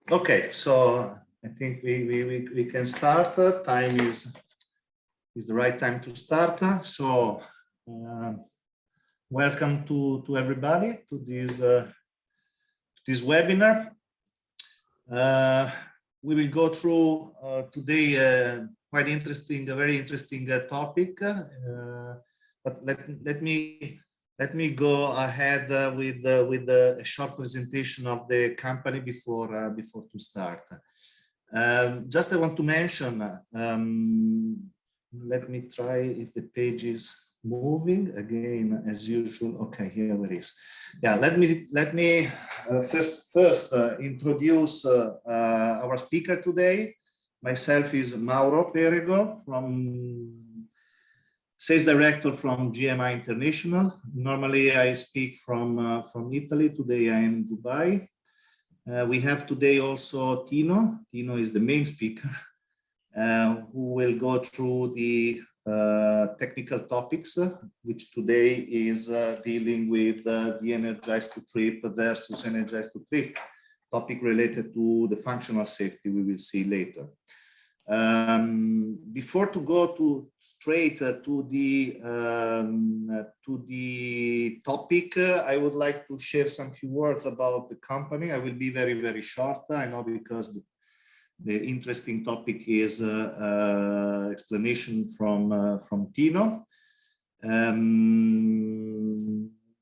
Okay, so I think we can start. Time is the right time to start. So welcome to everybody to this webinar. We will go through today a very interesting topic. But let me go ahead with a short presentation of the company before to start. Just I want to mention. Let me try if the page is moving again as usual. Okay, here it is. Yeah, let me first introduce our speaker today. Myself is Mauro Perego, from sales director from GMI International. Normally I speak from Italy. Today I am in Dubai. We have today also Tino. Tino is the main speaker, who will go through the technical topics, which today is dealing with de-energized to trip versus energized to trip, topic related to the functional safety we will see later. Before to go straight to the topic, I would like to share some few words about the company. I will be very short. I know because the interesting topic is explanation from Tino.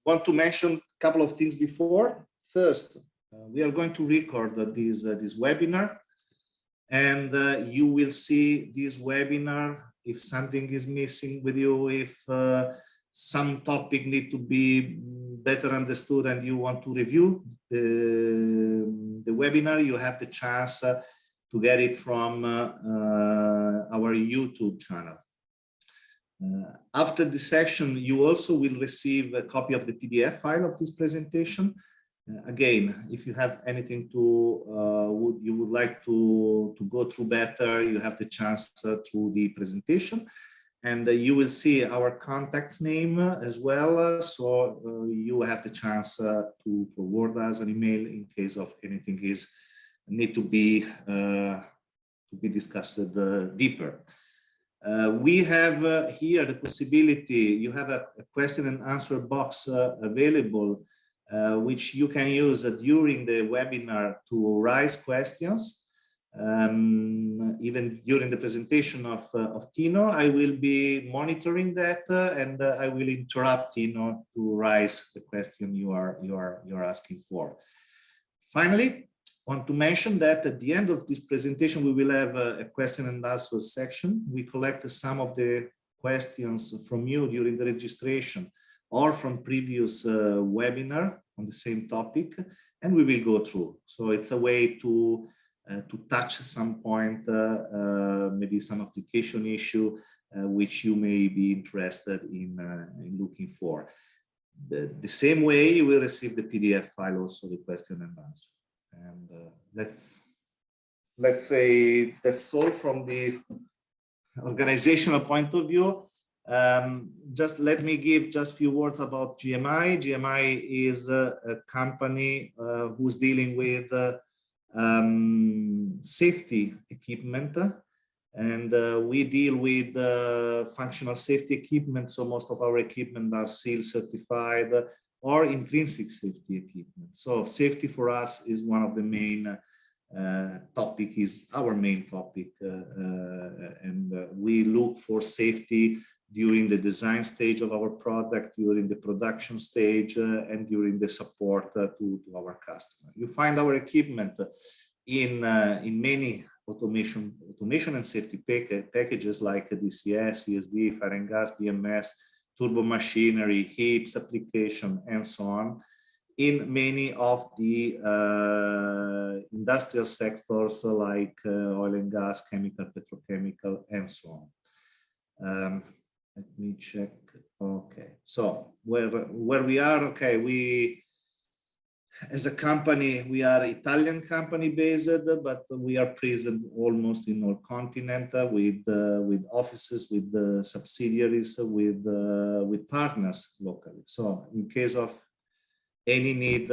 Want to mention a couple of things before. First, we are going to record this webinar, and you will see this webinar if something is missing with you, if some topic need to be better understood and you want to review the webinar, you have the chance to get it from our YouTube channel. After the session, you also will receive a copy of the PDF file of this presentation. Again, if you have anything you would like to go through better, you have the chance through the presentation, and you will see our contacts name as well. So you have the chance to forward us an email in case of anything is need to be discussed deeper. We have here the possibility. You have a question and answer box available, which you can use during the webinar to raise questions. Even during the presentation of Tino, I will be monitoring that, and I will interrupt Tino to raise the question you're asking for. Finally, I want to mention that at the end of this presentation, we will have a question and answer section. We collect some of the questions from you during the registration or from previous webinar on the same topic, and we will go through. So it's a way to touch some point, maybe some application issue, which you may be interested in looking for. The same way you will receive the PDF file, also the question and answer. And let's say that's all from the organizational point of view. Just let me give just a few words about GMI. GMI is a company who's dealing with safety equipment, and we deal with functional safety equipment. So most of our equipment are SEAL certified or intrinsic safety equipment. So safety for us is one of the main topic, is our main topic, and we look for safety during the design stage of our product, during the production stage, and during the support to our customer. You find our equipment in many automation and safety packages like DCS, ESD, fire and gas, BMS, turbo machinery, HIPS application, and so on, in many of the industrial sectors like oil and gas, chemical, petrochemical, and so on. Let me check. Okay, so where we are? Okay, we as a company, we are Italian company based, but we are present almost in all continent with offices, with subsidiaries, with partners locally. So in case of any need,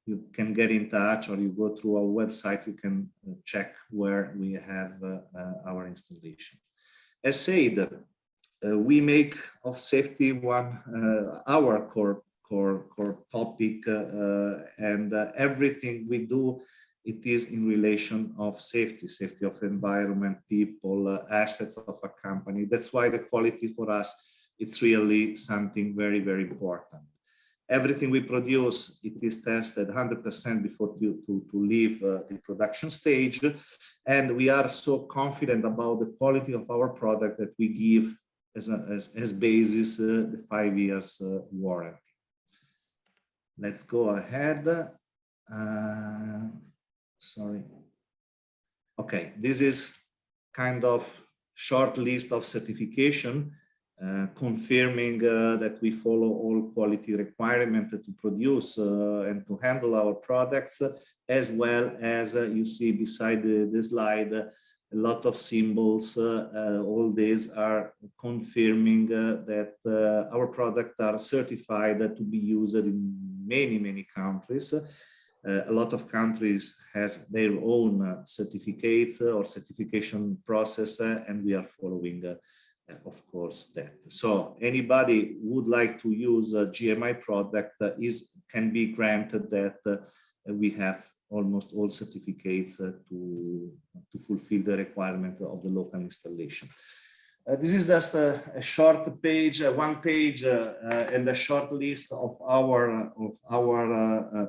you can get in touch, or you go through our website, you can check where we have our installation. As said, we make of safety our core topic, and everything we do, it is in relation of safety of environment, people, assets of a company. That's why the quality for us, it's really something very, very important. Everything we produce, it is tested 100% before to leave the production stage. And we are so confident about the quality of our product that we give as basis the 5 years warranty. Let's go ahead. Sorry. Okay, this is kind of short list of certification confirming that we follow all quality requirements to produce and to handle our products, as well as you see beside the slide a lot of symbols. All these are confirming that our products are certified to be used in many countries. A lot of countries has their own certificates or certification process, and we are following, of course, that. So anybody would like to use a GMI product can be granted that we have almost all certificates to fulfill the requirement of the local installation. This is just a short page, one page, and a short list of our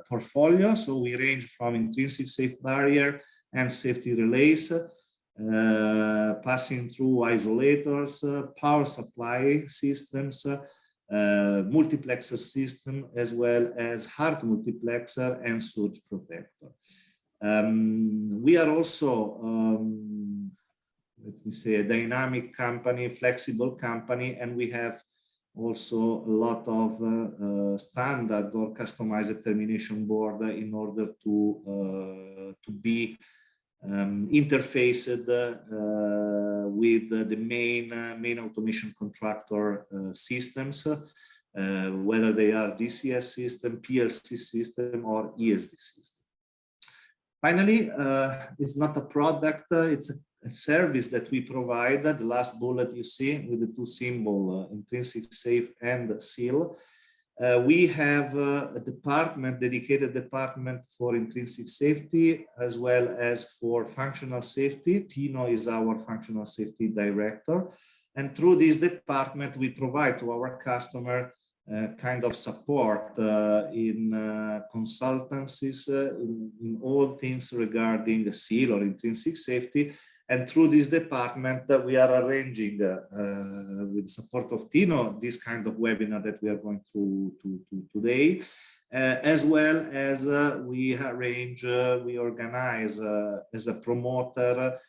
portfolio. So we range from intrinsic safe barrier and safety relays, passing through isolators, power supply systems, multiplexer system, as well as hard multiplexer and surge protector. We are also let me say, a dynamic company, flexible company, and we have also a lot of standard or customized termination board in order to be interfaced with the main automation contractor systems, whether they are DCS system, PLC system, or ESD system. Finally, it's not a product, it's a service that we provide. The last bullet you see with the two symbols, intrinsic safe and seal. We have a department, dedicated department for intrinsic safety, as well as for functional safety. Tino is our functional safety director. And through this department, we provide to our customer kind of support in consultancies, in all things regarding the seal or intrinsic safety. And through this department, we are arranging, with the support of Tino, this kind of webinar that we are going through today, as well as we organize as a promoter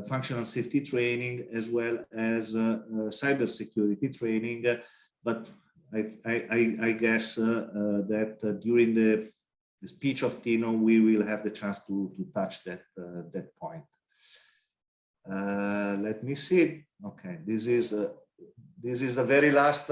functional safety training, as well as cybersecurity training. But I guess that during the speech of Tino, we will have the chance to touch that point. Let me see. Okay, this is the very last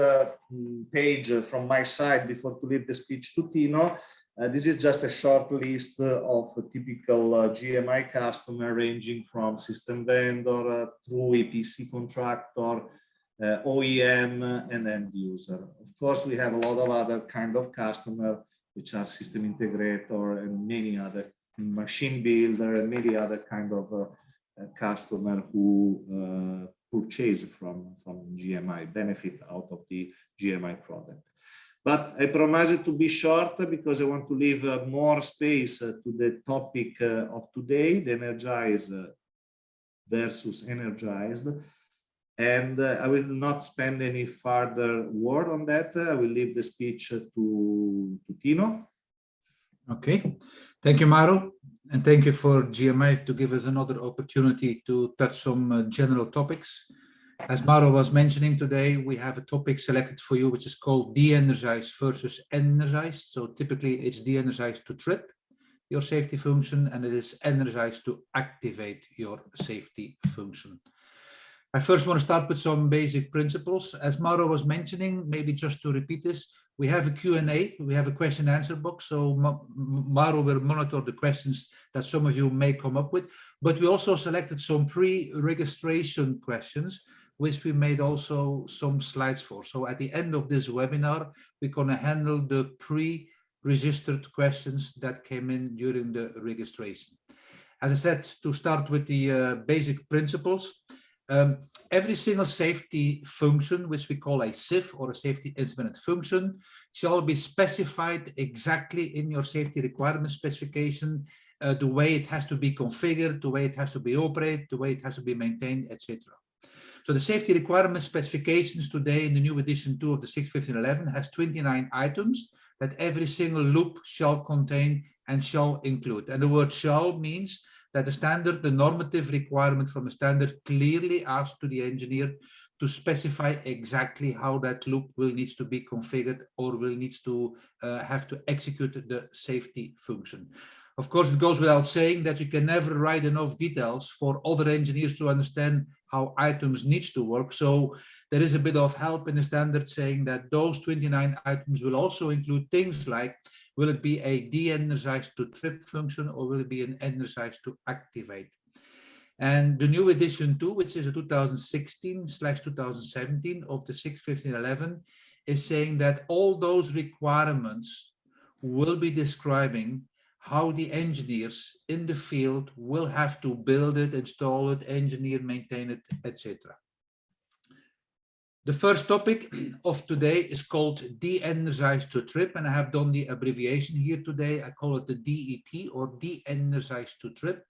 page from my side before to leave the speech to Tino. This is just a short list of a typical GMI customer, ranging from system vendor through EPC contractor, OEM, and end user. Of course, we have a lot of other kind of customer, which are system integrator and many other machine builder and many other kind of customer who purchase from GMI, benefit out of the GMI product. But I promise it to be short because I want to leave more space to the topic of today, the energized versus energized. And I will not spend any further word on that. I will leave the speech to Tino. Okay, thank you, Mauro. And thank you for GMI to give us another opportunity to touch some general topics. As Mauro was mentioning today, we have a topic selected for you, which is called de-energized versus energized. So typically it's de-energized to trip your safety function, and it is energized to activate your safety function. I first want to start with some basic principles. As Mauro was mentioning, maybe just to repeat this, We have a Q&A, we have a question and answer box, so Mauro will monitor the questions that some of you may come up with, but we also selected some pre-registration questions, which we made also some slides for. So at the end of this webinar, we're going to handle the pre-registered questions that came in during the registration. As I said, to start with the basic principles, every single safety function, which we call a SIF or a safety instrument function, shall be specified exactly in your safety requirement specification, the way it has to be configured, the way it has to be operated, the way it has to be maintained, etc. So the safety requirement specifications today in the new edition 2 of the 61511 has 29 items that every single loop shall contain and shall include. And the word shall means that the standard, the normative requirement from a standard clearly asks to the engineer to specify exactly how that loop will need to be configured or will need to have to execute the safety function. Of course, it goes without saying that you can never write enough details for other engineers to understand how items need to work. So there is a bit of help in the standard saying that those 29 items will also include things like, will it be a de-energized to trip function or will it be an energized to activate? And the new edition 2, which is a 2016/2017 of the 61511, is saying that all those requirements will be describing how the engineers in the field will have to build it, install it, engineer, maintain it, etc. The first topic of today is called de-energized to trip, and I have done the abbreviation here today. I call it the DET, or de-energized to trip,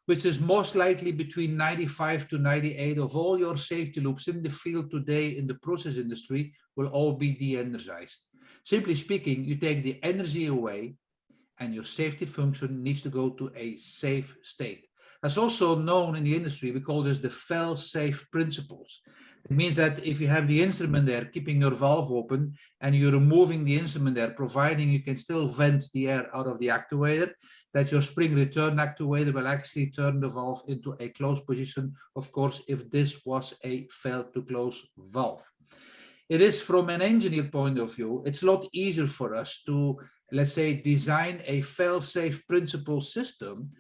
which is most likely between 95 to 98 of all your safety loops in the field today in the process industry will all be de-energized. Simply speaking, you take the energy away and your safety function needs to go to a safe state. That's also known in the industry, we call this the fail-safe principles. It means that if you have the instrument there, keeping your valve open, and you're removing the instrument there, providing you can still vent the air out of the actuator, that your spring return actuator will actually turn the valve into a closed position, of course, if this was a fail to close valve. It is, from an engineer point of view, it's a lot easier for us to, let's say, design a fail-safe principle system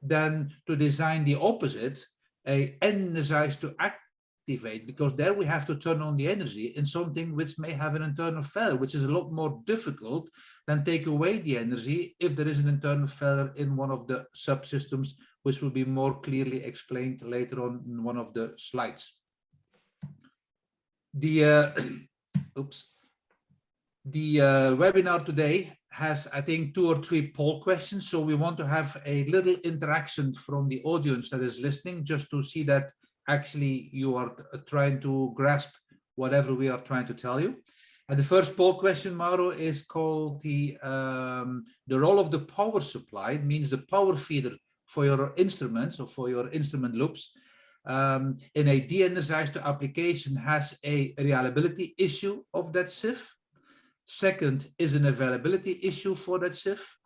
than to design the opposite, a energized to activate, because there we have to turn on the energy in something which may have an internal failure, which is a lot more difficult than take away the energy if there is an internal failure in one of the subsystems, which will be more clearly explained later on in one of the slides. The webinar today has, I think, 2 or 3 poll questions. So we want to have a little interaction from the audience that is listening, just to see that actually you are trying to grasp whatever we are trying to tell you. And the first poll question, Mauro, is called the role of the power supply. It means the power feeder for your instruments or for your instrument loops in a de-energized application has a reliability issue of that SIF. Second is an availability issue for that SIF.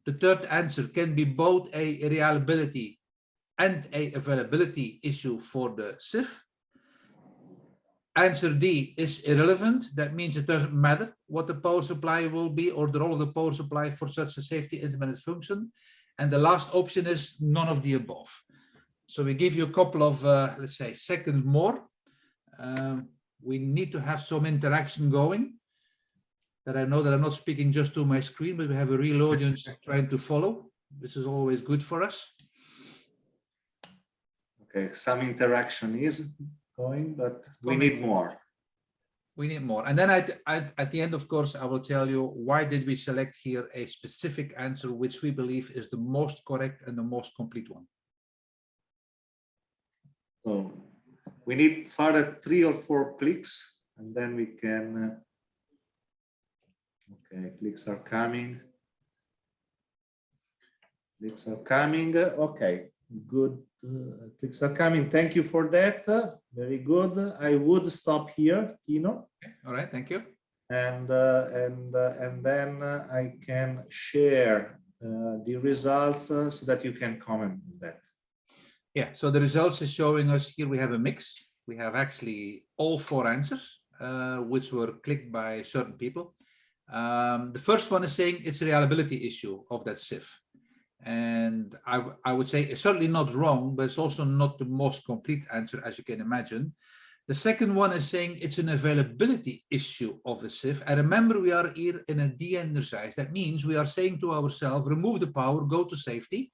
The third answer can be both a reliability and a availability issue for the SIF. Answer D is irrelevant. That means it doesn't matter what the power supply will be or the role of the power supply for such a safety instrument function. And the last option is none of the above. So we give you a couple of, let's say, seconds more. We need to have some interaction going. That I know that I'm not speaking just to my screen, but we have a real audience trying to follow. This is always good for us. Okay, some interaction is going, but we need more. We need more. And then at the end, of course, I will tell you why did we select here a specific answer, which we believe is the most correct and the most complete one. So we need further 3 or 4 clicks, and then we can. Okay, clicks are coming. Clicks are coming. Okay, good. Clicks are coming. Thank you for that. Very good. I would stop here, Tino. Okay. All right. Thank you. And then I can share the results so that you can comment on that. Yeah. So the results is showing us here. We have a mix. We have actually all 4 answers, which were clicked by certain people. The first one is saying it's a reliability issue of that SIF. And I would say it's certainly not wrong, but it's also not the most complete answer, as you can imagine. The second one is saying it's an availability issue of a SIF. And remember, we are here in a de-energized. That means we are saying to ourselves, remove the power, go to safety.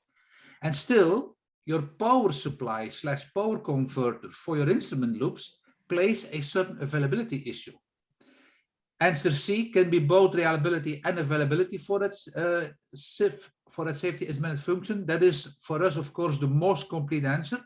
And still, your power supply / power converter for your instrument loops plays a certain availability issue. Answer C can be both reliability and availability for that SIF, for that safety instrument function. That is, for us, of course, the most complete answer.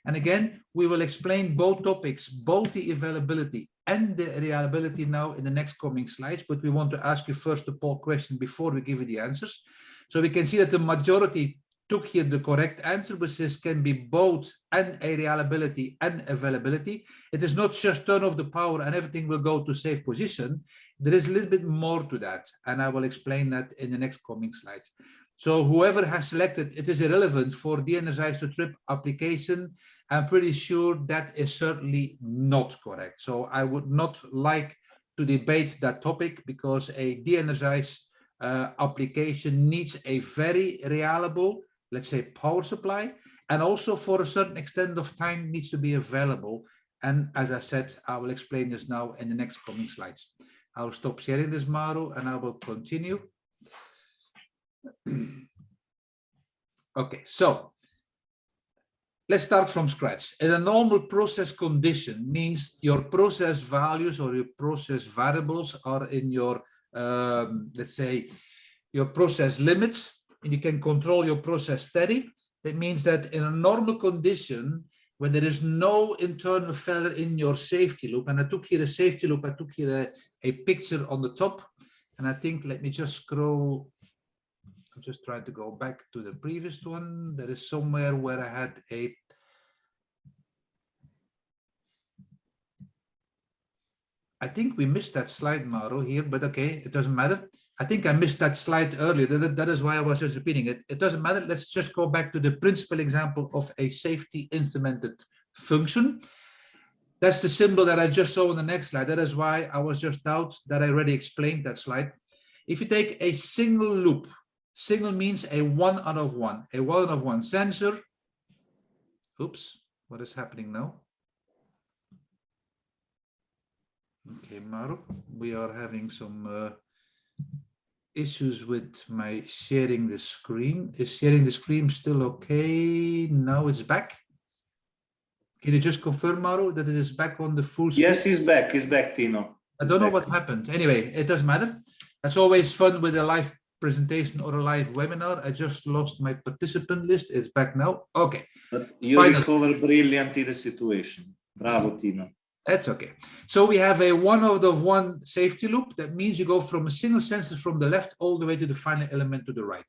And again, we will explain both topics, both the availability and the reliability now in the next coming slides. But we want to ask you first the poll question before we give you the answers. So we can see that the majority took here the correct answer, which is can be both and a reliability and availability. It is not just turn off the power and everything will go to safe position. There is a little bit more to that, and I will explain that in the next coming slides. So whoever has selected it is irrelevant for de-energized to trip application, I'm pretty sure that is certainly not correct. So I would not like to debate that topic, because a de-energized application needs a very reliable, let's say, power supply, and also for a certain extent of time needs to be available. And as I said, I will explain this now in the next coming slides. I will stop sharing this, Maru, and I will continue. Okay, so let's start from scratch. In a normal process condition means your process values or your process variables are in your, let's say, your process limits, and you can control your process steady. That means that in a normal condition, when there is no internal failure in your safety loop, and I took here a safety loop, I took here a picture on the top, and I think, let me just scroll. I'm just trying to go back to the previous one. There is somewhere where I had a, I think we missed that slide, Mauro, here, but okay, it doesn't matter. I think I missed that slide earlier. That is why I was just repeating it. It doesn't matter. Let's just go back to the principal example of a safety instrumented function. That's the symbol that I just saw on the next slide. That is why I was just out that I already explained that slide. If you take a single loop, single means a 1 out of 1, a 1 out of 1 sensor. Oops, what is happening now? Okay, Maru, we are having some issues with my sharing the screen. Is sharing the screen still okay? Now it's back. Can you just confirm, Maru, that it is back on the full screen? Yes, he's back. He's back, Tino. I don't know what happened. Anyway, it doesn't matter. That's always fun with a live presentation or a live webinar. I just lost my participant list. It's back now. Okay. But you recovered brilliantly the situation. Bravo, Tino. That's okay. So we have a 1 out of 1 safety loop. That means you go from a single sensor from the left all the way to the final element to the right.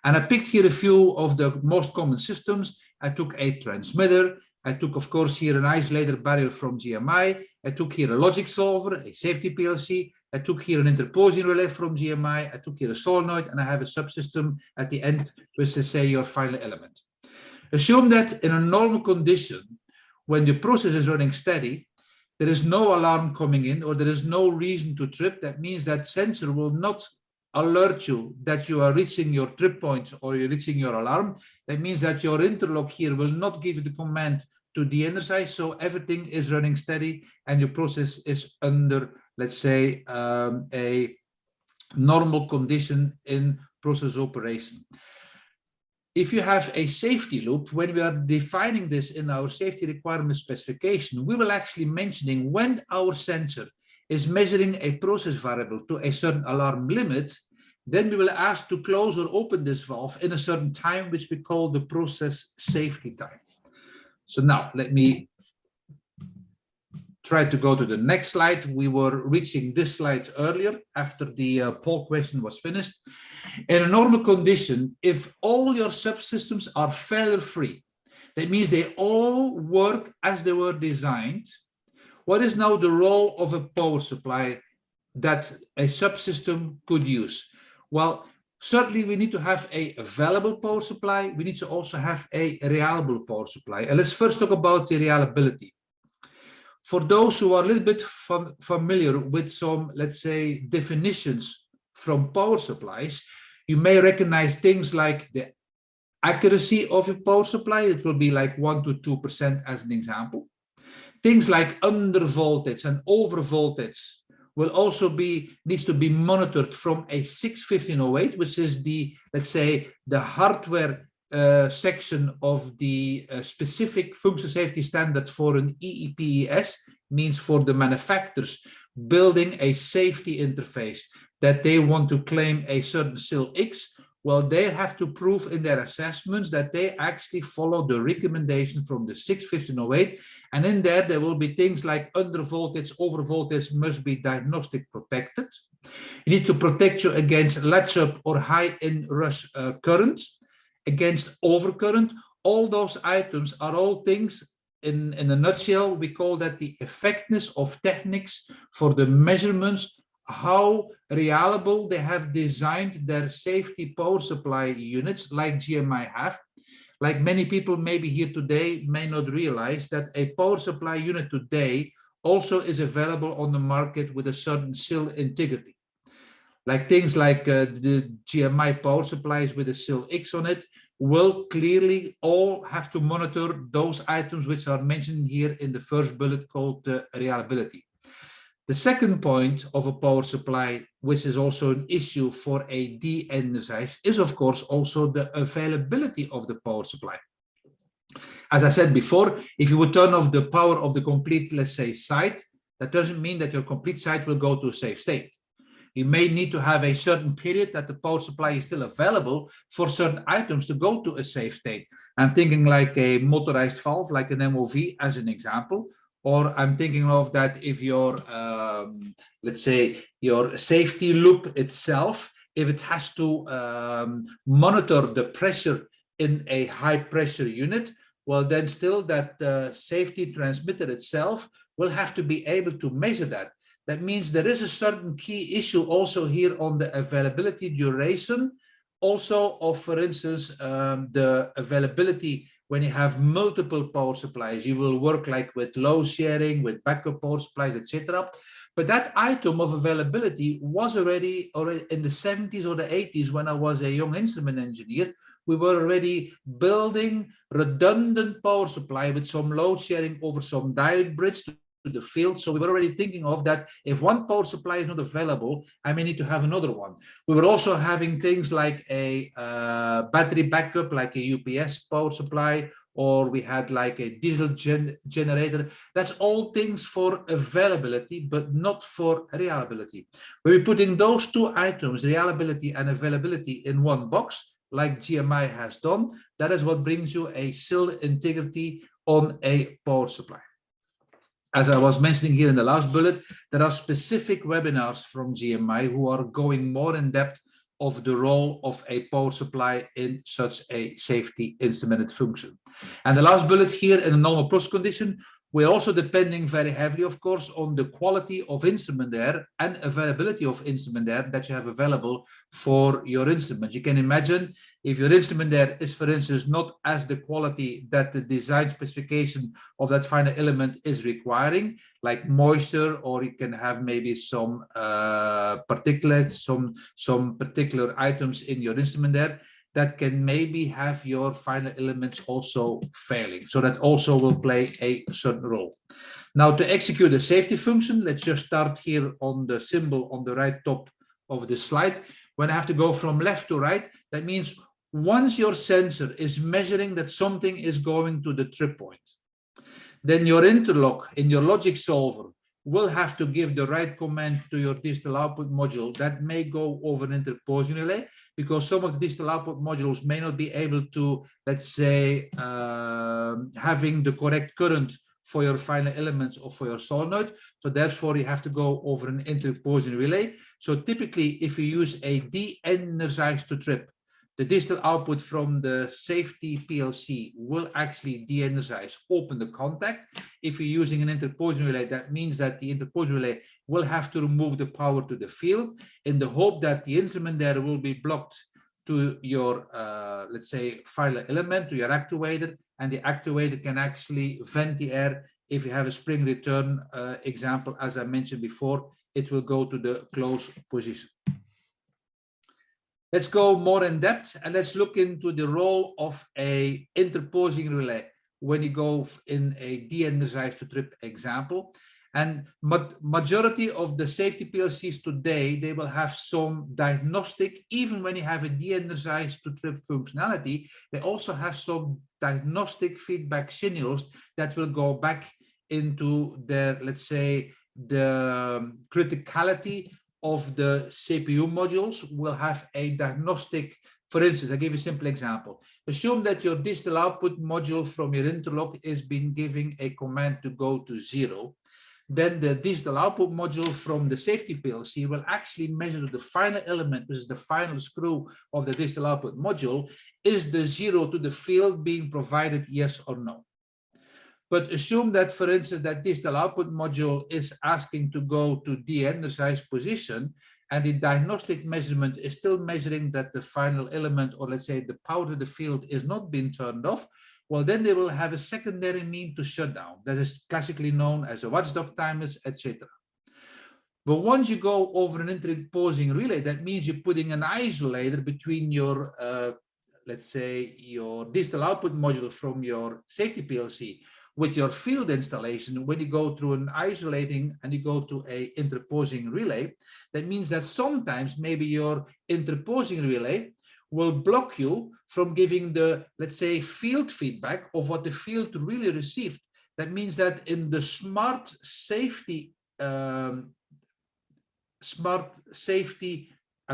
And I picked here a few of the most common systems. I took a transmitter. I took, of course, here an isolator barrier from GMI. I took here a logic solver, a safety PLC. I took here an interposing relay from GMI. I took here a solenoid, and I have a subsystem at the end, which is, say, your final element. Assume that in a normal condition, when the process is running steady, there is no alarm coming in, or there is no reason to trip. That means that sensor will not alert you that you are reaching your trip point or you're reaching your alarm. That means that your interlock here will not give you the command to de-energize, so everything is running steady and your process is under, let's say, a normal condition in process operation. If you have a safety loop, when we are defining this in our safety requirement specification, we will actually mentioning when our sensor is measuring a process variable to a certain alarm limit, then we will ask to close or open this valve in a certain time, which we call the process safety time. So now let me try to go to the next slide. We were reaching this slide earlier after the poll question was finished. In a normal condition, if all your subsystems are failure-free, that means they all work as they were designed. What is now the role of a power supply that a subsystem could use? Well, certainly we need to have a available power supply. We need to also have a reliable power supply. And let's first talk about the reliability. For those who are a little bit familiar with some, let's say, definitions from power supplies, you may recognize things like the accuracy of your power supply. It will be like 1 to 2% as an example. Things like under voltage and over voltage will also needs to be monitored from a 61508, which is the, let's say, the hardware section of the specific function safety standard for an EEPES, means for the manufacturers building a safety interface that they want to claim a certain SIL X. Well, they have to prove in their assessments that they actually follow the recommendation from the 61508. And in there will be things like under voltage, over voltage must be diagnostic protected. You need to protect you against latch up or high inrush currents, against overcurrent. All those items are all things, in a nutshell, we call that the effectiveness of techniques for the measurements, how reliable they have designed their safety power supply units like GMI have. Like many people maybe here today may not realize that a power supply unit today also is available on the market with a certain SIL integrity. Like things like the GMI power supplies with a SIL X on it will clearly all have to monitor those items which are mentioned here in the first bullet called reliability. The second point of a power supply, which is also an issue for a de-energized, is of course also the availability of the power supply. As I said before, if you would turn off the power of the complete, let's say, site, that doesn't mean that your complete site will go to a safe state. You may need to have a certain period that the power supply is still available for certain items to go to a safe state. I'm thinking like a motorized valve, like an MOV as an example. Or I'm thinking of that if your, let's say, your safety loop itself, if it has to monitor the pressure in a high pressure unit, well, then still that safety transmitter itself will have to be able to measure that. That means there is a certain key issue also here on the availability duration, also of, for instance, the availability. When you have multiple power supplies, you will work like with load sharing, with backup power supplies, etc. But that item of availability was already in the 70s or the 80s when I was a young instrument engineer. We were already building redundant power supply with some load sharing over some diode bridge to the field. So we were already thinking of that if one power supply is not available, I may need to have another one. We were also having things like a battery backup, like a UPS power supply, or we had like a diesel generator. That's all things for availability, but not for reliability. We're putting those two items, reliability and availability, in one box, like GMI has done. That is what brings you a SIL integrity on a power supply. As I was mentioning here in the last bullet, there are specific webinars from GMI who are going more in depth of the role of a power supply in such a safety instrumented function. And the last bullet here, in a normal process condition, we're also depending very heavily, of course, on the quality of instrument there and availability of instrument there that you have available for your instrument. You can imagine if your instrument there is, for instance, not as the quality that the design specification of that final element is requiring, like moisture, or you can have maybe some particulates, some particular items in your instrument there, that can maybe have your final elements also failing. So that also will play a certain role. Now, to execute a safety function, let's just start here on the symbol on the right top of the slide. When I have to go from left to right, that means once your sensor is measuring that something is going to the trip point, then your interlock in your logic solver will have to give the right command to your digital output module. That may go over an interposing relay, because some of the digital output modules may not be able to, let's say, having the correct current for your final elements or for your solenoid. So therefore, you have to go over an interposing relay. So typically, if you use a de-energized to trip, the digital output from the safety PLC will actually de-energize, open the contact. If you're using an interposing relay, that means that the interposing relay will have to remove the power to the field in the hope that the instrument there will be blocked to your, let's say, final element, to your actuator, and the actuator can actually vent the air. If you have a spring return example, as I mentioned before, it will go to the close position. Let's go more in depth and let's look into the role of a interposing relay when you go in a de-energized to trip example. And majority of the safety PLCs today, they will have some diagnostic, even when you have a de-energized to trip functionality, they also have some diagnostic feedback signals that will go back into their, let's say, the criticality of the CPU modules will have a diagnostic. For instance, I give you a simple example. Assume that your digital output module from your interlock is been giving a command to go to 0. Then the digital output module from the safety PLC will actually measure the final element, which is the final screw of the digital output module. Is the 0 to the field being provided, yes or no? But assume that, for instance, that digital output module is asking to go to de-energized position, and the diagnostic measurement is still measuring that the final element, or let's say the power to the field, is not being turned off. Well, then they will have a secondary mean to shut down. That is classically known as a watchdog timers, etc. But once you go over an interposing relay, that means you're putting an isolator between your, let's say, your digital output module from your safety PLC with your field installation. When you go through an isolating and you go to a interposing relay, that means that sometimes maybe your interposing relay will block you from giving the, let's say, field feedback of what the field really received. That means that in the smart safety, I'm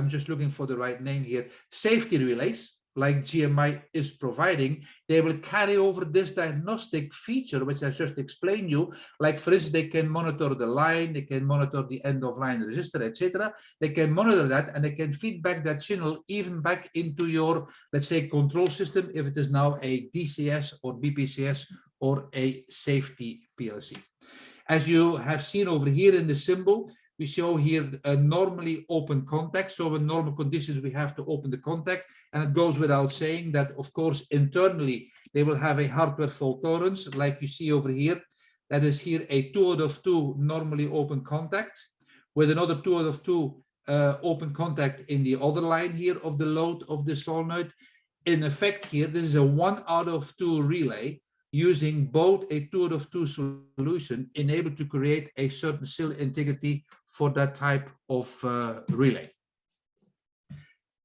just looking for the right name here, safety relays, like GMI is providing, they will carry over this diagnostic feature, which I just explained you. Like, for instance, they can monitor the line, they can monitor the end of line resistor, etc. They can monitor that, and they can feed back that signal even back into your, let's say, control system, if it is now a DCS or BPCS or a safety PLC. As you have seen over here in the symbol, we show here a normally open contact. So in normal conditions, we have to open the contact. And it goes without saying that, of course, internally, they will have a hardware fault tolerance, like you see over here. That is here a 2 out of 2 normally open contact, with another 2 out of 2 open contact in the other line here of the load of the solenoid. In effect here, this is a 1 out of 2 relay, using both a 2 out of 2 solution, enabled to create a certain seal integrity for that type of relay.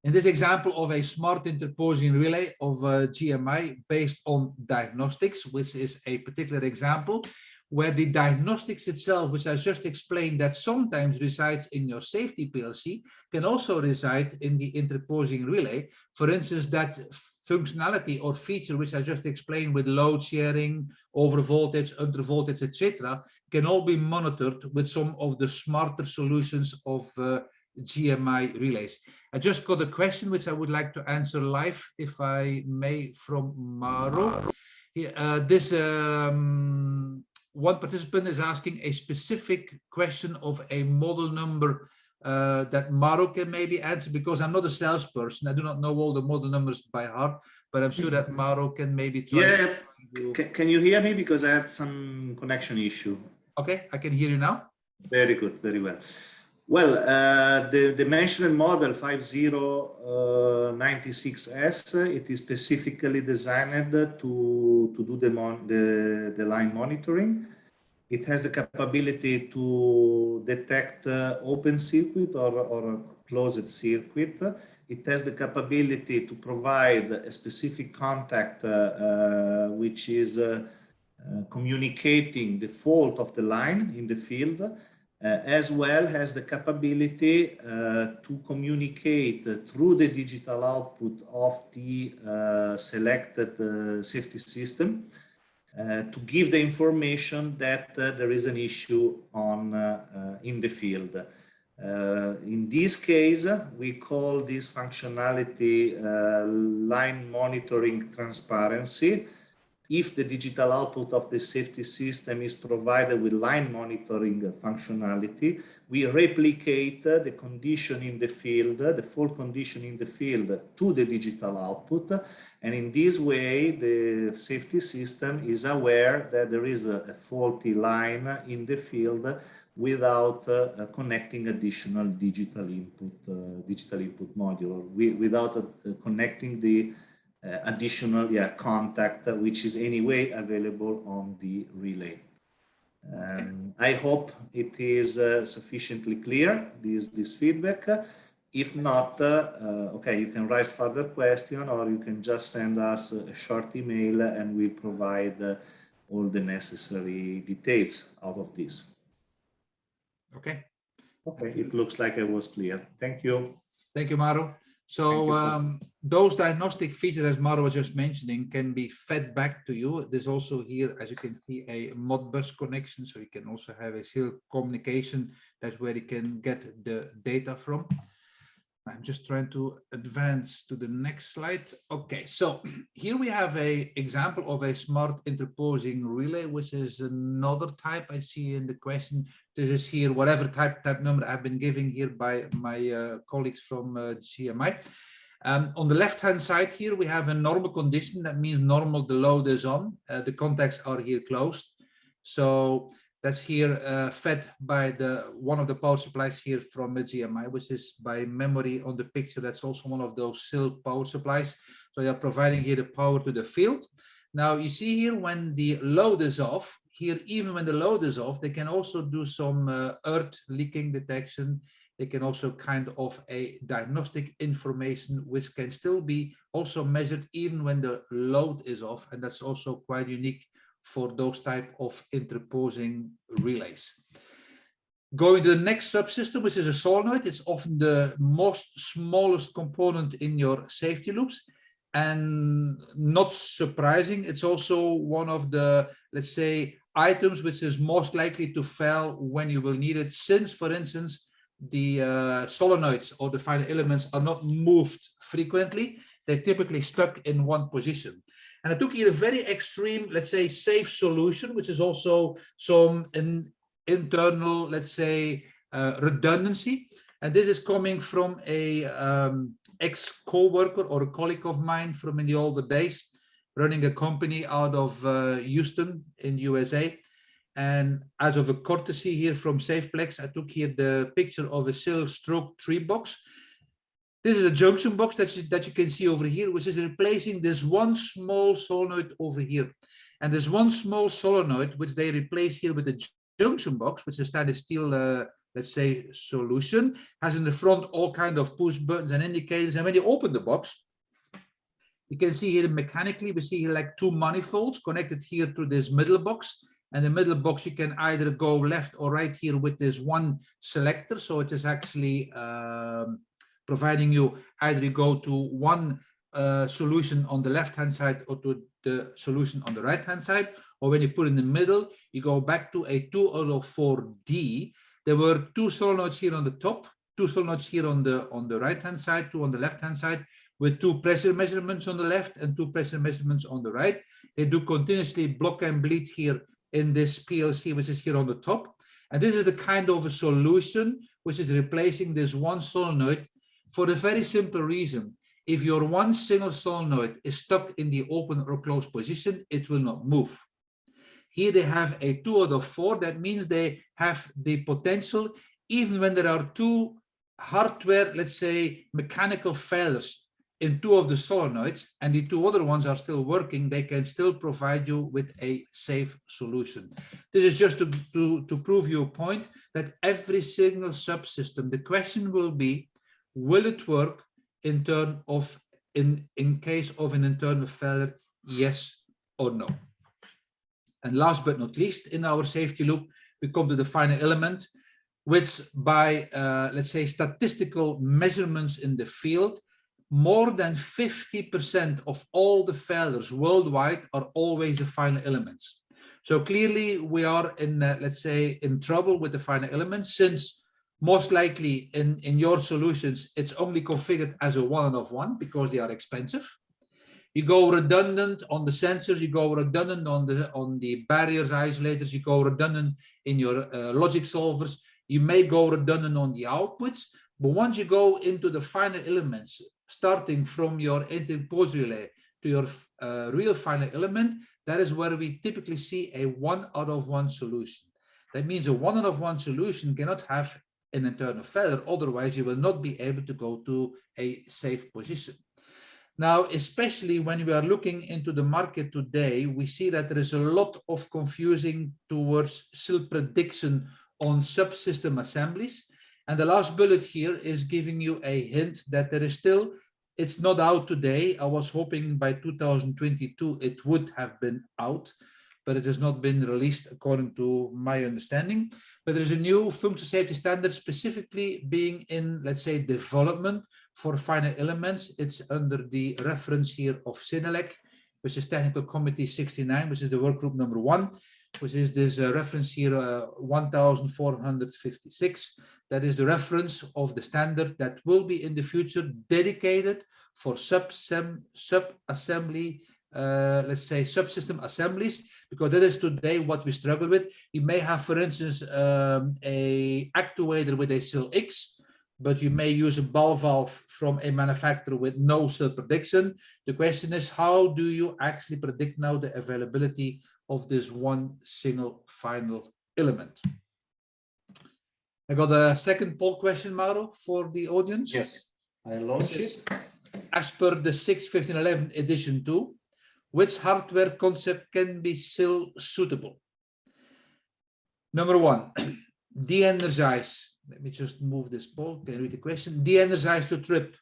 In this example of a smart interposing relay of GMI based on diagnostics, which is a particular example, where the diagnostics itself, which I just explained, that sometimes resides in your safety PLC, can also reside in the interposing relay. For instance, that functionality or feature which I just explained with load sharing, over voltage, under voltage, etc., can all be monitored with some of the smarter solutions of GMI relays. I just got a question which I would like to answer live, if I may, from Maro. One participant is asking a specific question of a model number that Maro can maybe answer, because I'm not a salesperson. I do not know all the model numbers by heart, but I'm sure that Maro can maybe try. Yeah, can you hear me? Because I had some connection issue. Okay, I can hear you now. Very good, very well. Well, the mentioned model 5096S, it is specifically designed to do the line monitoring. It has the capability to detect open circuit or closed circuit. It has the capability to provide a specific contact which is communicating the fault of the line in the field, as well as the capability to communicate through the digital output of the selected safety system to give the information that there is an issue on in the field. In this case, we call this functionality line monitoring transparency. If the digital output of the safety system is provided with line monitoring functionality, we replicate the condition in the field, the fault condition in the field, to the digital output. And in this way, the safety system is aware that there is a faulty line in the field, without connecting additional digital input module, or without connecting the additional contact, which is anyway available on the relay. I hope it is sufficiently clear, this feedback. If not, okay, you can raise further question, or you can just send us a short email and we'll provide all the necessary details out of this. Okay. Okay, it looks like it was clear. Thank you. Thank you, Mauro. So those diagnostic features, as Mauro was just mentioning, can be fed back to you. There's also here, as you can see, a Modbus connection, so you can also have a serial communication. That's where you can get the data from. I'm just trying to advance to the next slide. Okay, so here we have an example of a smart interposing relay, which is another type I see in the question. This is here, whatever type number I've been giving here by my colleagues from GMI. On the left-hand side here, we have a normal condition. That means normal, the load is on. The contacts are here closed. So that's here fed by one of the power supplies here from GMI, which is by memory on the picture. That's also one of those SIL power supplies. So they are providing here the power to the field. Now you see here when the load is off, here even when the load is off, they can also do some earth leaking detection. They can also kind of a diagnostic information, which can still be also measured even when the load is off. And that's also quite unique for those type of interposing relays. Going to the next subsystem, which is a solenoid. It's often the smallest component in your safety loops, and not surprising, it's also one of the, let's say, items which is most likely to fail when you will need it, since, for instance, the solenoids or the final elements are not moved frequently. They're typically stuck in one position. And I took here a very extreme, let's say, safe solution, which is also some internal, let's say, redundancy. And this is coming from a ex-co-worker or a colleague of mine from in the older days, running a company out of Houston in USA. And as of a courtesy here from Safeplex, I took here the picture of a SIL stroke 3 box. This is a junction box that you can see over here, which is replacing this one small solenoid over here. And this one small solenoid, which they replace here with the junction box, which is stainless steel, let's say, solution, has in the front all kinds of push buttons and indicators. And when you open the box, you can see here mechanically, we see here like two manifolds connected here to this middle box. And the middle box, you can either go left or right here with this one selector. So it is actually providing you either you go to one solution on the left-hand side or to the solution on the right-hand side, or when you put in the middle, you go back to a 204D. There were two solenoids here on the top, two solenoids here on the right-hand side, two on the left-hand side, with two pressure measurements on the left and two pressure measurements on the right. They do continuously block and bleed here in this PLC, which is here on the top. And this is the kind of a solution which is replacing this one solenoid for a very simple reason. If your one single solenoid is stuck in the open or closed position, it will not move. Here they have a 2 out of 4. That means they have the potential, even when there are two hardware, let's say, mechanical failures in 2 of the solenoids, and the 2 other ones are still working, they can still provide you with a safe solution. This is just to prove your point that every single subsystem, the question will be, will it work in case of an internal failure, yes or no? And last but not least, in our safety loop, we come to the final element, which by, let's say, statistical measurements in the field, more than 50% of all the failures worldwide are always the final elements. So clearly we are in, let's say, in trouble with the final elements, since most likely in your solutions, it's only configured as a 1 out of 1 because they are expensive. You go redundant on the sensors, you go redundant on the barriers isolators, you go redundant in your logic solvers, you may go redundant on the outputs, but once you go into the final elements, starting from your interposed relay to your real final element, that is where we typically see a 1 out of 1 solution. That means a one-of-one solution cannot have an internal failure, otherwise you will not be able to go to a safe position. Now, especially when we are looking into the market today, we see that there is a lot of confusing towards SIL prediction on subsystem assemblies. And the last bullet here is giving you a hint that there is still, it's not out today. I was hoping by 2022 it would have been out, but it has not been released according to my understanding. But there is a new functional safety standard specifically being in, let's say, development for final elements. It's under the reference here of Sinelec, which is Technical Committee 69, which is the work group number 1, which is this reference here 1456. That is the reference of the standard that will be in the future dedicated for sub-assembly, let's say subsystem assemblies, because that is today what we struggle with. You may have, for instance, a actuator with a SIL X, but you may use a ball valve from a manufacturer with no SIL prediction. The question is, how do you actually predict now the availability of this one single final element? I got a second poll question, Mauro, for the audience. Yes, I launch it. As per the 6.15.11 edition 2, which hardware concept can be SIL suitable? Number 1, de-energize. Let me just move this poll. Can you read the question? De-energize to trip.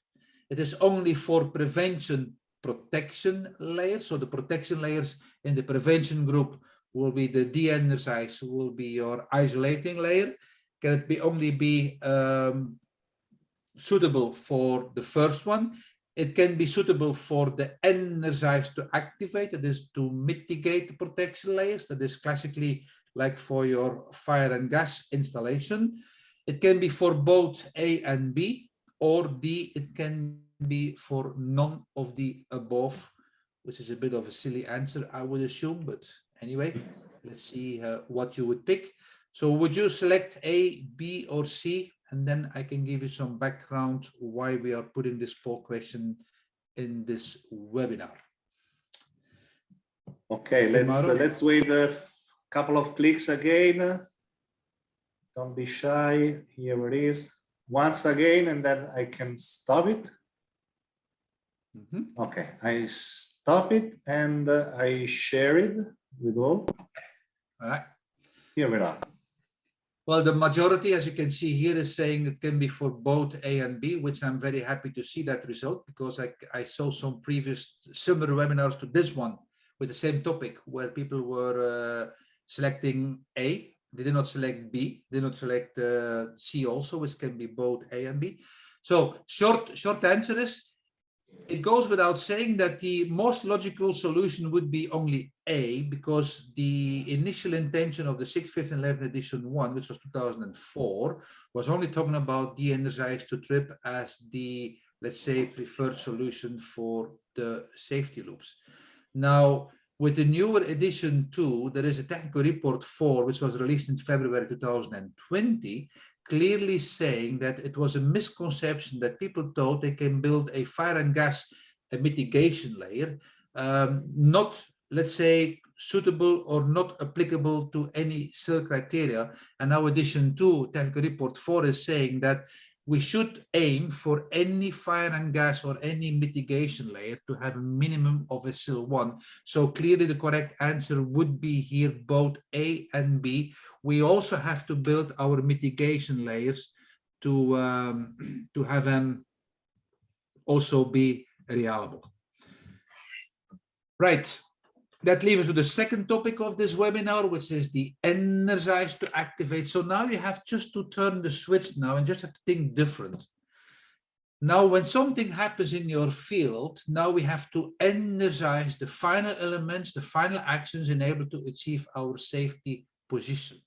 It is only for prevention protection layers. So the protection layers in the prevention group will be the de-energize, will be your isolating layer. Can it be only be suitable for the first one? It can be suitable for the energize to activate, that is to mitigate the protection layers. That is classically like for your fire and gas installation. It can be for both A and B, or D, it can be for none of the above, which is a bit of a silly answer, I would assume. But anyway, let's see what you would pick. So would you select A, B, or C? And then I can give you some background why we are putting this poll question in this webinar. Okay, let's wait a couple of clicks again. Don't be shy. Here it is. Once again, and then I can stop it. Okay, I stop it and I share it with all. All right. Here we are. Well, the majority, as you can see here, is saying it can be for both A and B, which I'm very happy to see that result, because I saw some previous similar webinars to this one with the same topic where people were selecting A. They did not select B, they did not select C also, which can be both A and B. So short answer is, it goes without saying that the most logical solution would be only A, because the initial intention of the 6.15.11 edition 1, which was 2004, was only talking about de-energized to trip as the, let's say, preferred solution for the safety loops. Now, with the newer edition 2, there is a technical report 4, which was released in February 2020, clearly saying that it was a misconception that people thought they can build a fire and gas mitigation layer, not, let's say, suitable or not applicable to any SIL criteria. And now edition 2, technical report 4, is saying that we should aim for any fire and gas or any mitigation layer to have a minimum of a SIL 1. So clearly the correct answer would be here both A and B. We also have to build our mitigation layers to have them also be reliable. Right. That leaves us to the second topic of this webinar, which is the energize to activate. So now you have just to turn the switch now and just have to think different. Now, when something happens in your field, now we have to energize the final elements, the final actions in order to achieve our safety position.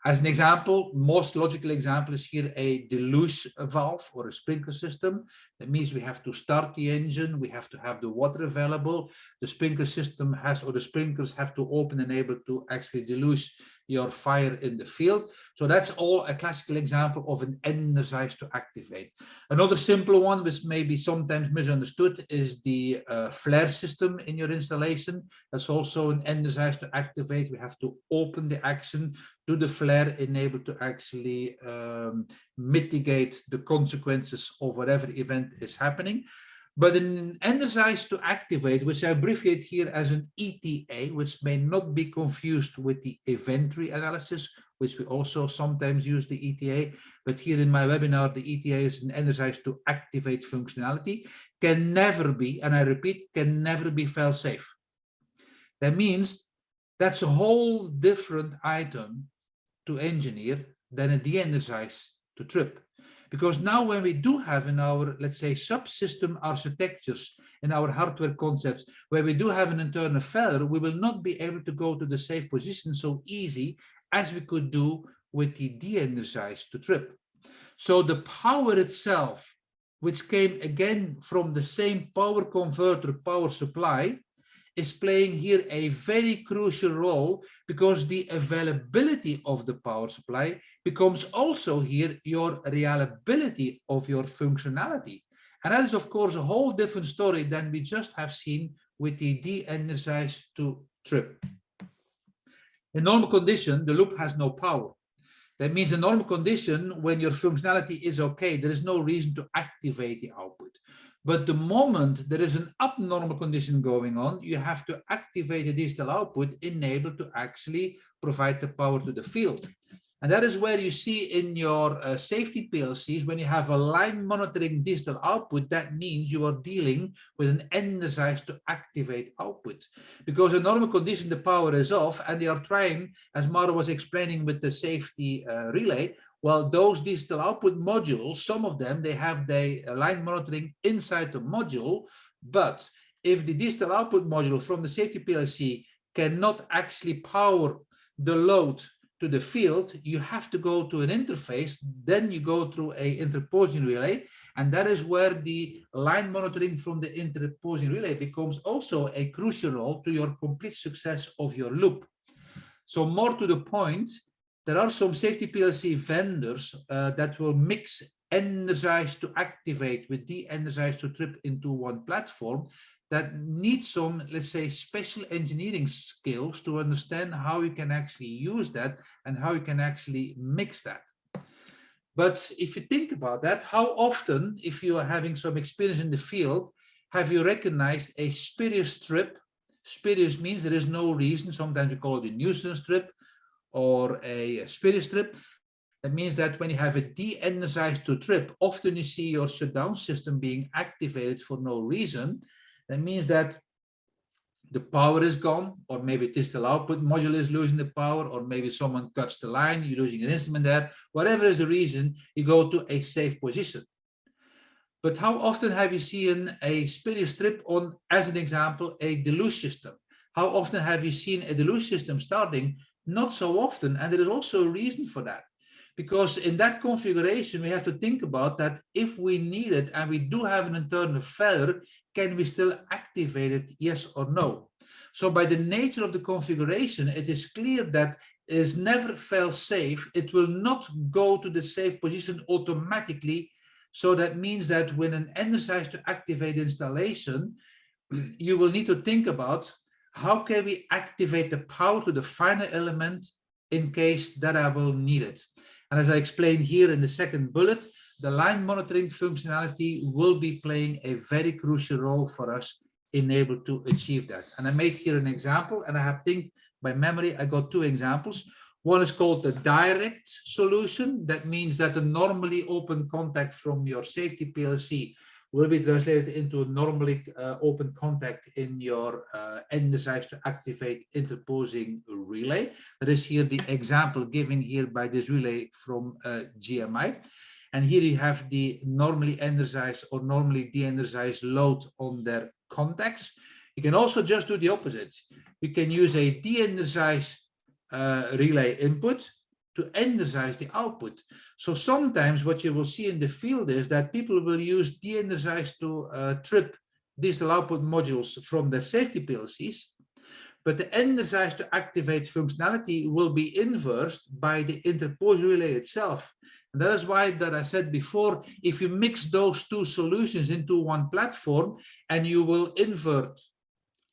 As an example, most logical example is here a deluge valve or a sprinkler system. That means we have to start the engine, we have to have the water available. The sprinkler system has, or the sprinklers have to open and able to actually deluge your fire in the field. So that's all a classical example of an energized to activate. Another simple one, which may be sometimes misunderstood, is the flare system in your installation. That's also an energized to activate. We have to open the action to the flare, enable to actually mitigate the consequences of whatever event is happening. But an energized to activate, which I abbreviate here as an ETA, which may not be confused with the event-tree analysis, which we also sometimes use the ETA, but here in my webinar, the ETA is an energized to activate functionality, can never be, and I repeat, can never be fail-safe. That means that's a whole different item to engineer than a de-energized to trip. Because now when we do have in our, let's say, subsystem architectures, in our hardware concepts, where we do have an internal failure, we will not be able to go to the safe position so easy as we could do with the de-energized to trip. So the power itself, which came again from the same power converter, power supply, is playing here a very crucial role, because the availability of the power supply becomes also here your reliability of your functionality. And that is, of course, a whole different story than we just have seen with the de-energized to trip. In normal condition, the loop has no power. That means in normal condition, when your functionality is okay, there is no reason to activate the output. But the moment there is an abnormal condition going on, you have to activate the digital output, enable to actually provide the power to the field. And that is where you see in your safety PLCs, when you have a line monitoring digital output, that means you are dealing with an energized to activate output. Because in normal condition, the power is off, and they are trying, as Maro was explaining with the safety relay, well, those digital output modules, some of them, they have the line monitoring inside the module, but if the digital output module from the safety PLC cannot actually power the load to the field, you have to go to an interface, then you go through a interposing relay, and that is where the line monitoring from the interposing relay becomes also a crucial role to your complete success of your loop. So more to the point, there are some safety PLC vendors that will mix energized to activate with de-energized to trip into one platform, that need some, let's say, special engineering skills to understand how you can actually use that and how you can actually mix that. But if you think about that, how often, if you are having some experience in the field, have you recognized a spurious trip? Spurious means there is no reason. Sometimes we call it a nuisance trip or a spurious trip. That means that when you have a de-energized to trip, often you see your shutdown system being activated for no reason. That means that the power is gone, or maybe digital output module is losing the power, or maybe someone cuts the line, you're losing an instrument there. Whatever is the reason, you go to a safe position. But how often have you seen a spurious trip on, as an example, a deluge system? How often have you seen a deluge system starting? Not so often, and there is also a reason for that. Because in that configuration, we have to think about that if we need it and we do have an internal failure, can we still activate it, yes or no? So by the nature of the configuration, it is clear that it is never fail-safe. It will not go to the safe position automatically. So that means that when an energized to activate installation, you will need to think about how can we activate the power to the final element in case that I will need it. And as I explained here in the second bullet, the line monitoring functionality will be playing a very crucial role for us in able to achieve that. And I made here an example, and I think by memory, I got two examples. One is called the direct solution. That means that the normally open contact from your safety PLC will be translated into a normally open contact in your energized to activate interposing relay. That is here the example given here by this relay from GMI. And here you have the normally energized or normally de-energized load on their contacts. You can also just do the opposite. You can use a de-energized relay input to energize the output. So sometimes what you will see in the field is that people will use de-energized to trip digital output modules from their safety PLCs, but the energized to activate functionality will be inversed by the interposing relay itself. And that is why that I said before, if you mix those two solutions into one platform and you will invert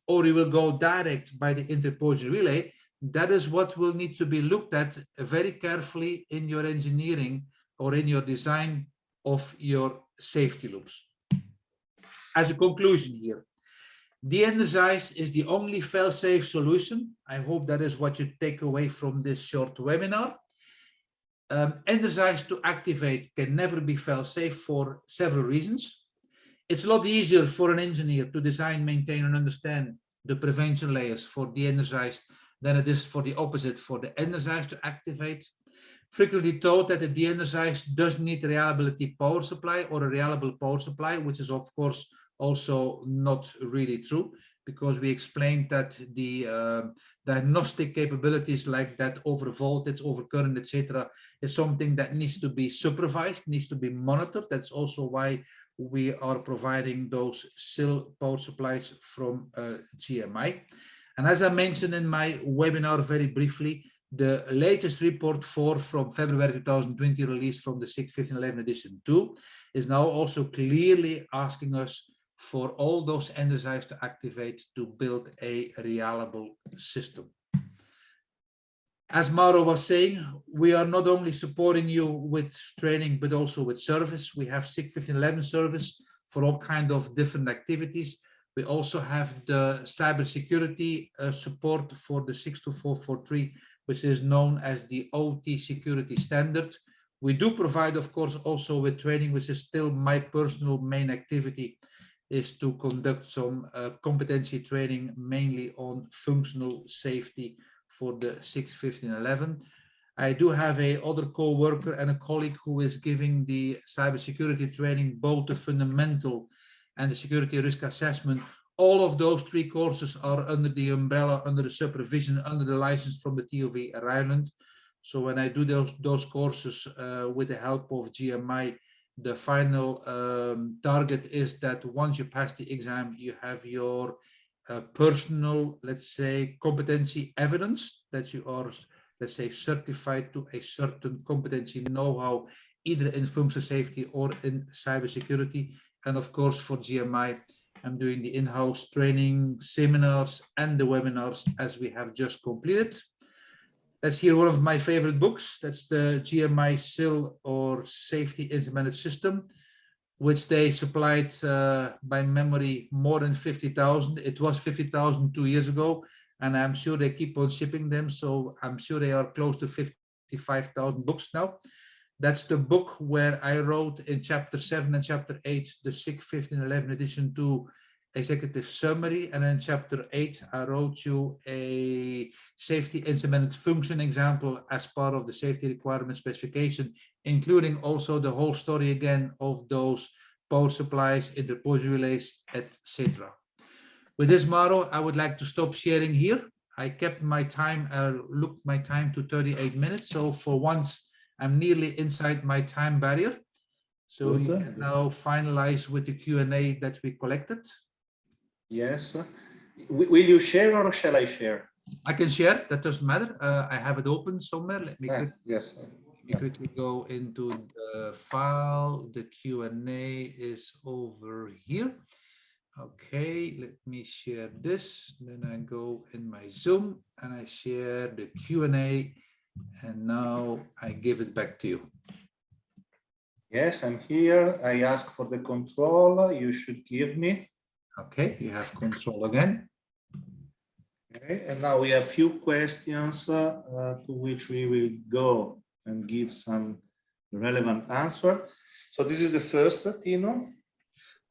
or you will go direct by the interposing relay, that is what will need to be looked at very carefully in your engineering or in your design of your safety loops. As a conclusion here, de-energized is the only fail-safe solution. I hope that is what you take away from this short webinar. Energized to activate can never be fail-safe for several reasons. It's a lot easier for an engineer to design, maintain, and understand the prevention layers for de-energized than it is for the opposite, for the energized to activate. Frequently taught that the de-energized doesn't need a reliability power supply or a reliable power supply, which is of course also not really true, because we explained that the diagnostic capabilities like that over voltage, over current, etc., is something that needs to be supervised, needs to be monitored. That's also why we are providing those SIL power supplies from GMI. And as I mentioned in my webinar very briefly, the latest report 4 from February 2020 released from the 6.15.11 edition 2 is now also clearly asking us for all those energized to activate to build a reliable system. As Mauro was saying, we are not only supporting you with training, but also with service. We have 6.15.11 service for all kinds of different activities. We also have the cybersecurity support for the 62443, which is known as the OT security standard. We do provide, of course, also with training, which is still my personal main activity, is to conduct some competency training, mainly on functional safety for the 6.15.11. I do have a other co-worker and a colleague who is giving the cybersecurity training, both the fundamental and the security risk assessment. All of those 3 courses are under the umbrella, under the supervision, under the license from the TOV Ireland. So when I do those courses with the help of GMI, the final target is that once you pass the exam, you have your personal, let's say, competency evidence that you are, let's say, certified to a certain competency know-how, either in functional safety or in cybersecurity. And of course, for GMI, I'm doing the in-house training seminars and the webinars as we have just completed. Let's hear one of my favorite books. That's the GMI SIL or Safety Implemented System, which they supplied by memory more than 50,000. It was 50,000 2 years ago, and I'm sure they keep on shipping them. So I'm sure they are close to 55,000 books now. That's the book where I wrote in chapter 7 and chapter 8, the 6.15.11 edition 2 executive summary. And in chapter 8, I wrote you a safety instrumented function example as part of the safety requirement specification, including also the whole story again of those power supplies, interposing relays, etc. With this, Mauro, I would like to stop sharing here. I kept my time, looked my time to 38 minutes. So for once, I'm nearly inside my time barrier. So you can now finalize with the Q&A that we collected. Yes. Will you share or shall I share? I can share, that doesn't matter. I have it open somewhere. Let me quickly go into the file. The Q&A is over here. Okay, let me share this. Then I go in my Zoom and I share the Q&A. And now I give it back to you. Yes, I'm here. I ask for the control. You should give me. Okay, you have control again. Okay, and now we have a few questions to which we will go and give some relevant answer. So this is the first, Tino.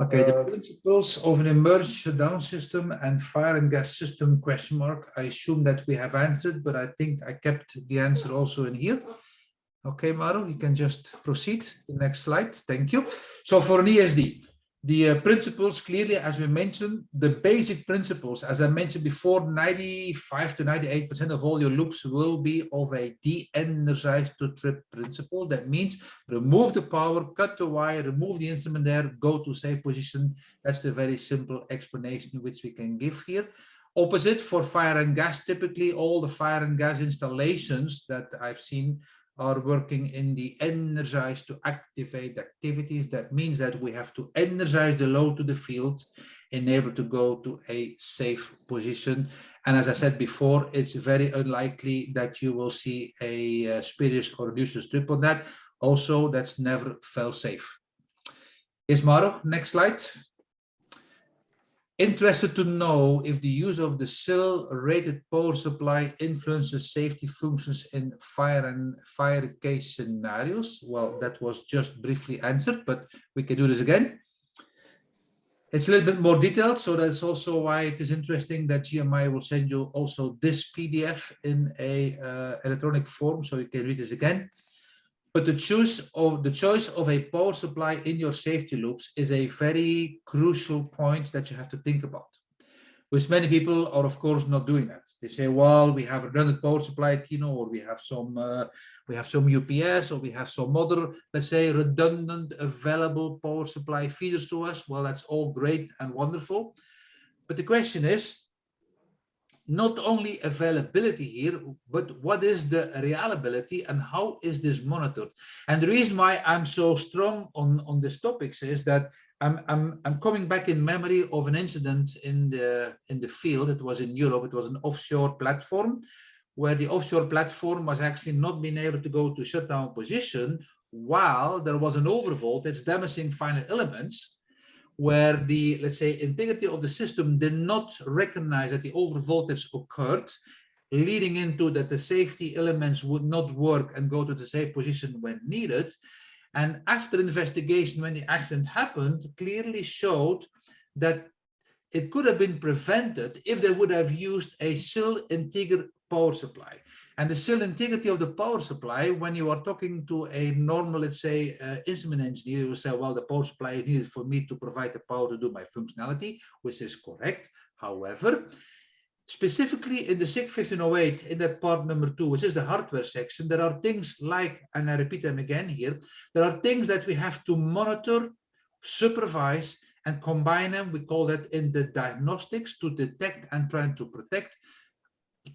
Okay, the principles of an emergency shutdown system and fire and gas system ? I assume that we have answered, but I think I kept the answer also in here. Okay, Mauro, you can just proceed to the next slide. Thank you. So for an ESD, the principles clearly, as we mentioned, the basic principles, as I mentioned before, 95 to 98% of all your loops will be of a de-energized to trip principle. That means remove the power, cut the wire, remove the instrument there, go to safe position. That's the very simple explanation which we can give here. Opposite for fire and gas, typically all the fire and gas installations that I've seen are working in the energized to activate activities. That means that we have to energize the load to the field, enable to go to a safe position. And as I said before, it's very unlikely that you will see a spurious or reduced trip on that. Also, that's never fail safe. Yes, Maro, next slide. Interested to know if the use of the SIL-rated power supply influences safety functions in fire case scenarios. Well, that was just briefly answered, but we can do this again. It's a little bit more detailed, so that's also why it is interesting that GMI will send you also this PDF in a electronic form, so you can read this again. But the choice of a power supply in your safety loops is a very crucial point that you have to think about, which many people are, of course, not doing that. They say, well, we have a redundant power supply, Tino, or we have some UPS, or we have some other, let's say, redundant available power supply feeders to us. Well, that's all great and wonderful. But the question is, not only availability here, but what is the reliability and how is this monitored? And the reason why I'm so strong on this topic is that I'm coming back in memory of an incident in the field. It was in Europe. It was an offshore platform where the offshore platform was actually not being able to go to shutdown position while there was an overvoltage damaging final elements, where the, let's say, integrity of the system did not recognize that the overvoltage occurred, leading into that the safety elements would not work and go to the safe position when needed. And after investigation, when the accident happened, clearly showed that it could have been prevented if they would have used a SIL integer power supply. And the SIL integrity of the power supply, when you are talking to a normal, let's say, instrument engineer, you will say, well, the power supply is needed for me to provide the power to do my functionality, which is correct. However, specifically in the SIG 1508, in that part number 2, which is the hardware section, there are things like, and I repeat them again here, there are things that we have to monitor, supervise, and combine them. We call that in the diagnostics to detect and try to protect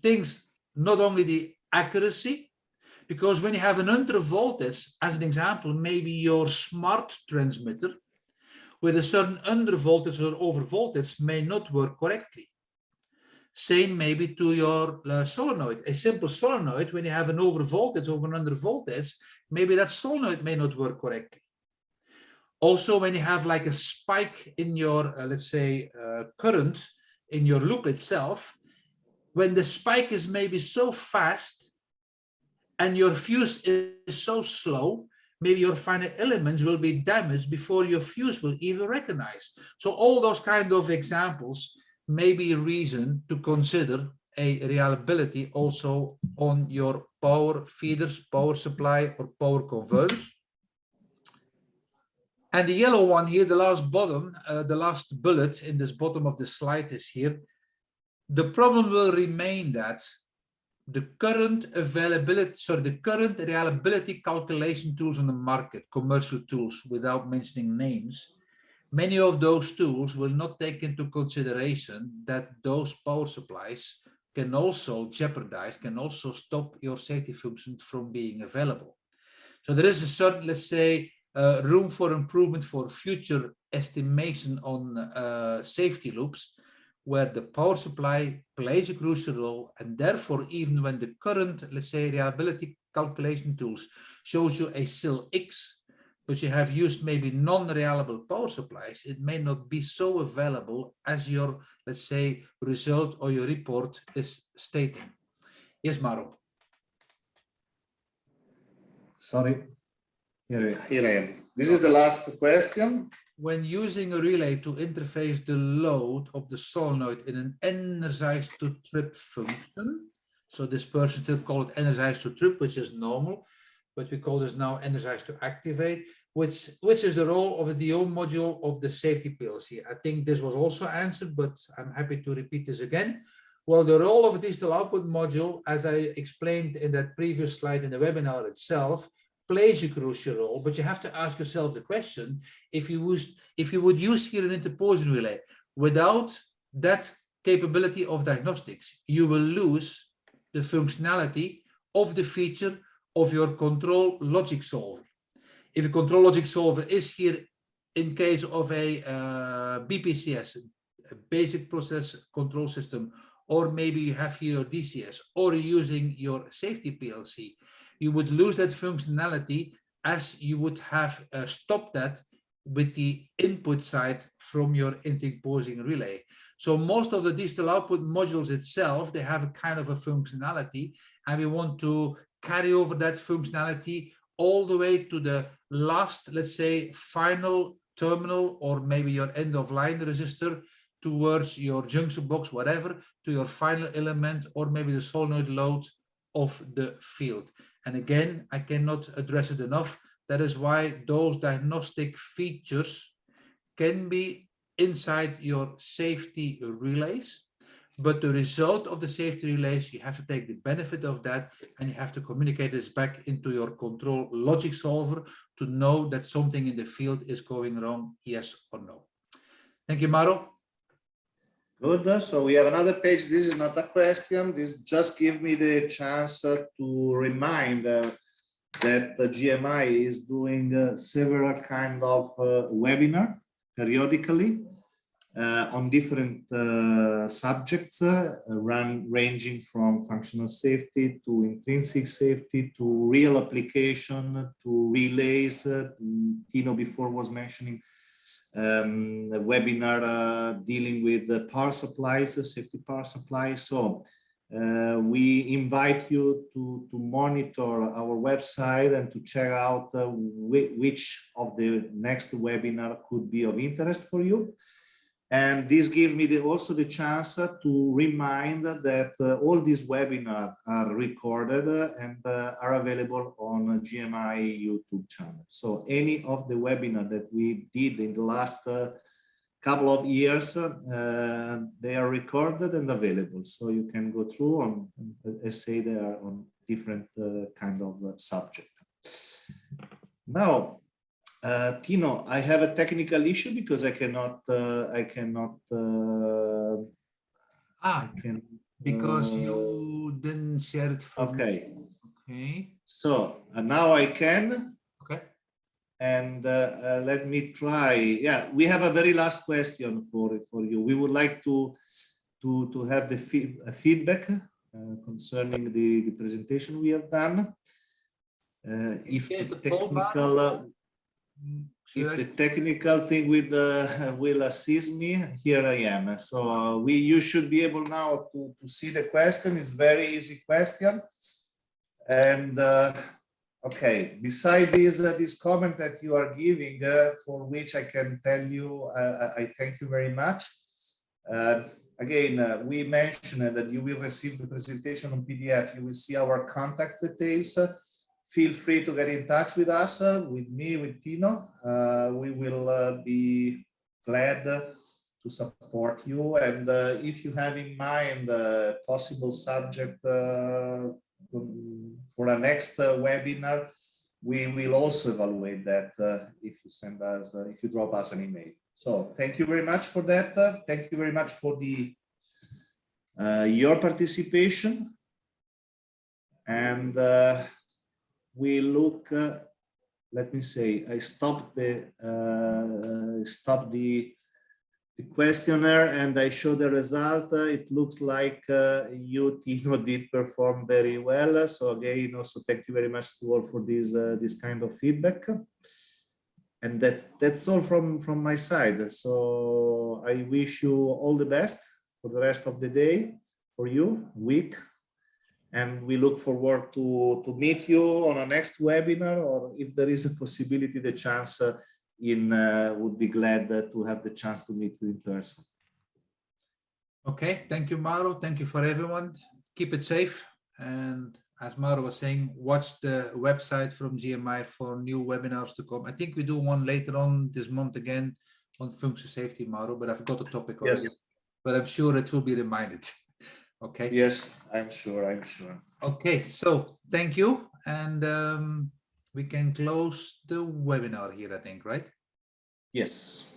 things. Not only the accuracy, because when you have an under voltage, as an example, maybe your smart transmitter with a certain under voltage or over voltage may not work correctly. Same maybe to your solenoid. A simple solenoid, when you have an over voltage or an under voltage, maybe that solenoid may not work correctly. Also, when you have like a spike in your, let's say, current in your loop itself, when the spike is maybe so fast and your fuse is so slow, maybe your final elements will be damaged before your fuse will even recognize. So all those kind of examples may be a reason to consider a reliability also on your power feeders, power supply, or power converters. And the yellow one here, the last bottom, the last bullet in this bottom of the slide is here. The problem will remain that the current availability, the current reliability calculation tools on the market, commercial tools without mentioning names, many of those tools will not take into consideration that those power supplies can also jeopardize, can also stop your safety functions from being available. So there is a certain, let's say, room for improvement for future estimation on safety loops, where the power supply plays a crucial role, and therefore even when the current, let's say, reliability calculation tools shows you a SIL X, but you have used maybe non-reliable power supplies, it may not be so available as your, let's say, result or your report is stating. Yes, Maro. Sorry, here I am. This is the last question. When using a relay to interface the load of the solenoid in an energized to trip function, so this person still call it energized to trip, which is normal, but we call this now energized to activate, which is the role of a DO module of the safety PLC. I think this was also answered, but I'm happy to repeat this again. Well, the role of a digital output module, as I explained in that previous slide in the webinar itself, plays a crucial role, but you have to ask yourself the question, if you would use here an interposing relay without that capability of diagnostics. You will lose the functionality of the feature of your control logic solver. If a control logic solver is here in case of a BPCS, a basic process control system, or maybe you have here your DCS, or using your safety PLC, you would lose that functionality as you would have stopped that with the input side from your interposing relay. So most of the digital output modules itself, they have a kind of a functionality, and we want to carry over that functionality all the way to the last, let's say, final terminal, or maybe your end of line resistor towards your junction box, whatever, to your final element, or maybe the solenoid load of the field. And again, I cannot address it enough. That is why those diagnostic features can be inside your safety relays, but the result of the safety relays, you have to take the benefit of that, and you have to communicate this back into your control logic solver to know that something in the field is going wrong, yes or no. Thank you, Mauro. Good. So we have another page. This is not a question. This just gives me the chance to remind that the GMI is doing several kind of webinar periodically on different subjects, ranging from functional safety to intrinsic safety to real application to relays. Tino before was mentioning a webinar dealing with the power supplies, safety power supplies. So we invite you to monitor our website and to check out which of the next webinar could be of interest for you. And this gives me also the chance to remind that all these webinars are recorded and are available on GMI YouTube channel. So any of the webinars that we did in the last couple of years, they are recorded and available. So you can go through on, as say, they are on different kind of subject. Now, Tino, I have a technical issue because I cannot. Because you didn't share it for okay. me. Okay. So now I can. Okay. And let me try. Yeah, we have a very last question for you. We would like to have the feedback concerning the presentation we have done. If the technical thing will assist me, here I am. So you should be able now to see the question. It's very easy question. And okay, beside this comment that you are giving, for which I can tell you, I thank you very much. Again, we mentioned that you will receive the presentation on PDF. You will see our contact details. Feel free to get in touch with us, with me, with Tino. We will be glad to support you. And if you have in mind a possible subject for a next webinar, we will also evaluate that if you send us, if you drop us an email. So thank you very much for that. Thank you very much for your participation. And we look, let me say, I stopped the questionnaire and I show the result. It looks like you, Tino, did perform very well. So again, also thank you very much to all for this kind of feedback. And that's all from my side. So I wish you all the best for the rest of the day, for you, week. And we look forward to meet you on a next webinar, or if there is a possibility, the chance would be glad to have the chance to meet you in person. Okay, thank you, Mauro. Thank you for everyone. Keep it safe. And as Mauro was saying, watch the website from GMI for new webinars to come. I think we do one later on this month again on function safety, Mauro, but I've got the topic already. Yes. But I'm sure it will be reminded. Okay. Yes, I'm sure. Okay, so thank you. And we can close the webinar here, I think, right? Yes.